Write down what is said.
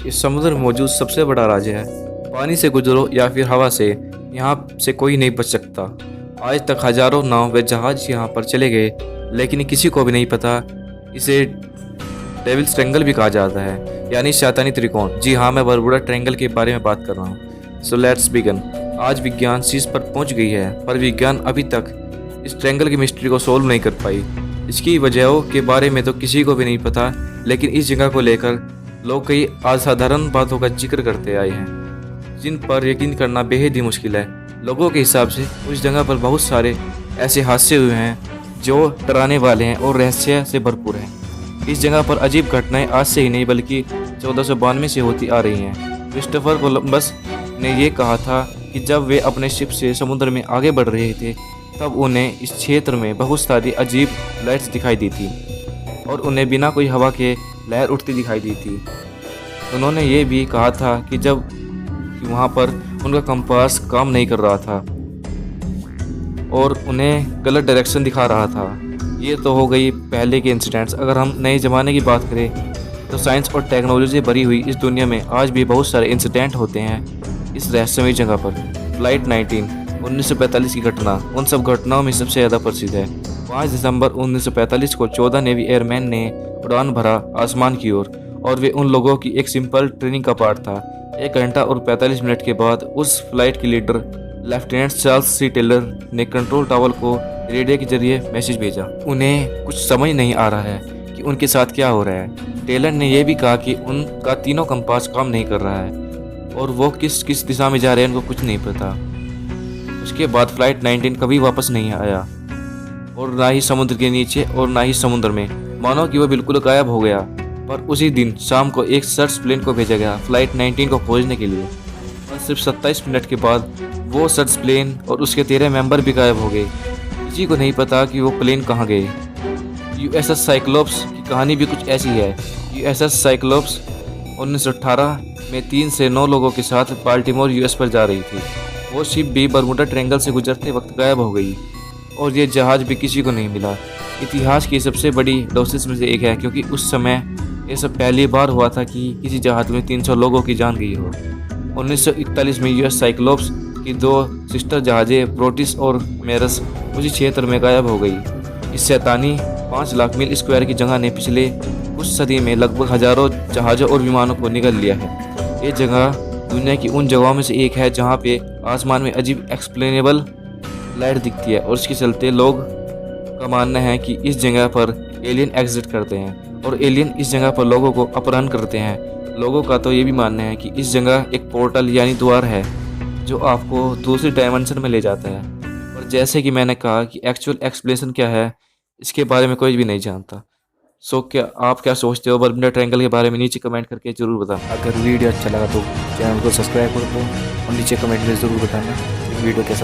इस समुद्र में मौजूद सबसे बड़ा राज है। पानी से गुजरो या फिर हवा से, यहाँ से कोई नहीं बच सकता। आज तक हजारों नाव व जहाज यहाँ पर चले गए, लेकिन किसी को भी नहीं पता इसे डेविल्स ट्रैंगल भी कहा जाता है, यानी शैतानी त्रिकोण। जी हाँ, मैं बरमूडा ट्रैंगल के बारे में बात कर रहा हूँ। So let's begin. आज विज्ञान शीर्ष पर पहुँच गई है, पर विज्ञान अभी तक इस ट्रैंगल की मिस्ट्री को सोल्व नहीं कर पाई। इसकी वजहों के बारे में तो किसी को भी नहीं पता, लेकिन इस जगह को लेकर लोग कई असाधारण बातों का जिक्र करते आए हैं, जिन पर यकीन करना बेहद ही मुश्किल है। लोगों के हिसाब से उस जगह पर बहुत सारे ऐसे हादसे हुए हैं जो डराने वाले हैं और रहस्य से भरपूर हैं। इस जगह पर अजीब घटनाएं आज से ही नहीं बल्कि 1492 से होती आ रही हैं। क्रिस्टोफर कोलंबस ने यह कहा था कि जब वे अपने शिप से समुद्र में आगे बढ़ रहे थे, तब उन्हें इस क्षेत्र में बहुत सारी अजीब लाइट्स दिखाई दी थी और उन्हें बिना कोई हवा के लहर उठती दिखाई दी थी। उन्होंने ये भी कहा था कि वहाँ पर उनका कंपास काम नहीं कर रहा था और उन्हें गलत डायरेक्शन दिखा रहा था। ये तो हो गई पहले के इंसिडेंट्स। अगर हम नए ज़माने की बात करें तो साइंस और टेक्नोलॉजी से भरी हुई इस दुनिया में आज भी बहुत सारे इंसिडेंट होते हैं इस रहस्यमयी जगह पर। फ्लाइट 19 1945 की घटना उन सब घटनाओं में सबसे ज़्यादा प्रसिद्ध है। 5 दिसंबर 1945 को 14 नेवी एयरमैन ने उड़ान भरा आसमान की ओर, और वे उन लोगों की एक सिंपल ट्रेनिंग का पार्ट था। 1 घंटा और 45 मिनट के बाद उस फ्लाइट के लीडर लेफ्टिनेंट चार्ल्स सी टेलर ने कंट्रोल टावर को रेडियो के जरिए मैसेज भेजा। उन्हें कुछ समझ नहीं आ रहा है कि उनके साथ क्या हो रहा है। टेलर ने यह भी कहा कि उनका तीनों कंपास काम नहीं कर रहा है और वो किस किस दिशा में जा रहे हैं उनको कुछ नहीं पता। उसके बाद फ्लाइट 19 कभी वापस नहीं आया, और ना ही समुद्र के नीचे और ना ही समुद्र में, मानो कि वह बिल्कुल गायब हो गया। पर उसी दिन शाम को एक सर्च प्लेन को भेजा गया फ्लाइट 19 को खोजने के लिए, और सिर्फ 27 मिनट के बाद वो सर्च प्लेन और उसके 13 मेंबर भी गायब हो गए। किसी को नहीं पता कि वो प्लेन कहाँ गए। यूएसएस साइक्लोप्स की कहानी भी कुछ ऐसी है। यूएसएस साइक्लोप्स 1918 में 3 से 9 लोगों के साथ बाल्टीमोर यूएस पर जा रही थी। वो शिप भी बरमूडा ट्रायंगल से गुजरते वक्त गायब हो गई और ये जहाज़ भी किसी को नहीं मिला। इतिहास की सबसे बड़ी लॉसेस में से एक है, क्योंकि उस समय ये सब पहली बार हुआ था कि किसी जहाज़ में 300 लोगों की जान गई हो। 1941 में यूएस साइक्लोप्स की 2 सिस्टर जहाज़ें प्रोटिस और मेरस उसी क्षेत्र में गायब हो गई। इस शैतानी 5 लाख मील स्क्वायर की जगह ने पिछले कुछ सदी में लगभग हजारों जहाज़ों और विमानों को निगल लिया है। ये जगह दुनिया की उन जगहों में से एक है जहाँ पे आसमान में अजीब एक्सप्लेनेबल लाइट दिखती है, और इसके चलते लोग का मानना है कि इस जगह पर एलियन एग्जिट करते हैं और एलियन इस जगह पर लोगों को अपहरण करते हैं। लोगों का तो ये भी मानना है कि इस जगह एक पोर्टल यानी द्वार है जो आपको दूसरी डायमेंशन में ले जाता है। और जैसे कि मैंने कहा कि एक्चुअल एक्सप्लेनेशन क्या है, इसके बारे में कोई भी नहीं जानता। सो क्या आप क्या सोचते हो बरमूडा ट्रायंगल के बारे में? नीचे कमेंट करके ज़रूर बताना। अगर वीडियो अच्छा लगा तो चैनल को सब्सक्राइब कर दो और नीचे कमेंट में ज़रूर बताना वीडियो कैसा